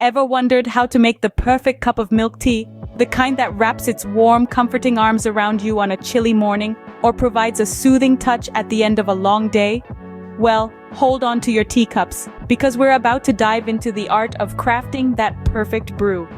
Ever wondered how to make the perfect cup of milk tea? The kind that wraps its warm, comforting arms around you on a chilly morning, or provides a soothing touch at the end of a long day? Well, hold on to your teacups, because we're about to dive into the art of crafting that perfect brew.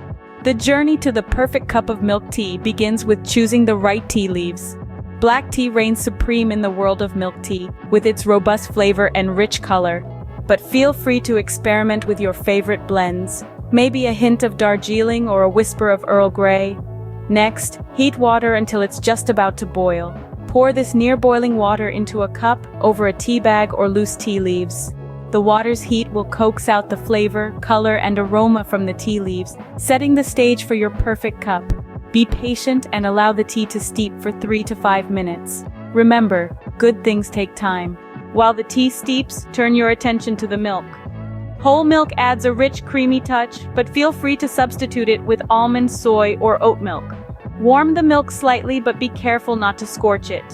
The journey to the perfect cup of milk tea begins with choosing the right tea leaves. Black tea reigns supreme in the world of milk tea, with its robust flavor and rich color. But feel free to experiment with your favorite blends. Maybe a hint of Darjeeling or a whisper of Earl Grey. Next, heat water until it's just about to boil. Pour this near-boiling water into a cup over a tea bag or loose tea leaves. The water's heat will coax out the flavor, color, and aroma from the tea leaves, setting the stage for your perfect cup. Be patient and allow the tea to steep for 3 to 5 minutes. Remember, good things take time. While the tea steeps, turn your attention to the milk. Whole milk adds a rich, creamy touch, but feel free to substitute it with almond, soy, or oat milk. Warm the milk slightly, but be careful not to scorch it.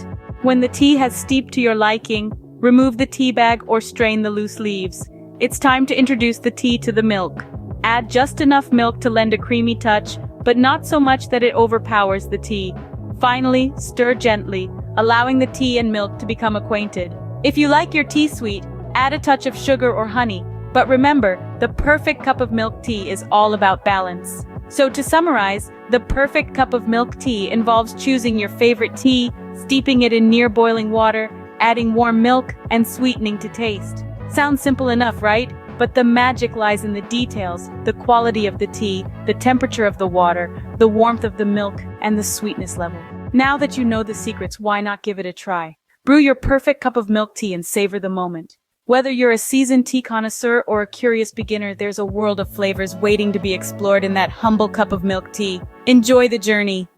When the tea has steeped to your liking, remove the tea bag or strain the loose leaves. It's time to introduce the tea to the milk. Add just enough milk to lend a creamy touch, but not so much that it overpowers the tea. Finally, stir gently, allowing the tea and milk to become acquainted. If you like your tea sweet, add a touch of sugar or honey. But remember, the perfect cup of milk tea is all about balance. So to summarize, the perfect cup of milk tea involves choosing your favorite tea, steeping it in near boiling water, adding warm milk, and sweetening to taste. Sounds simple enough, right? But the magic lies in the details, the quality of the tea, the temperature of the water, the warmth of the milk, and the sweetness level. Now that you know the secrets, why not give it a try? Brew your perfect cup of milk tea and savor the moment. Whether you're a seasoned tea connoisseur or a curious beginner, there's a world of flavors waiting to be explored in that humble cup of milk tea. Enjoy the journey.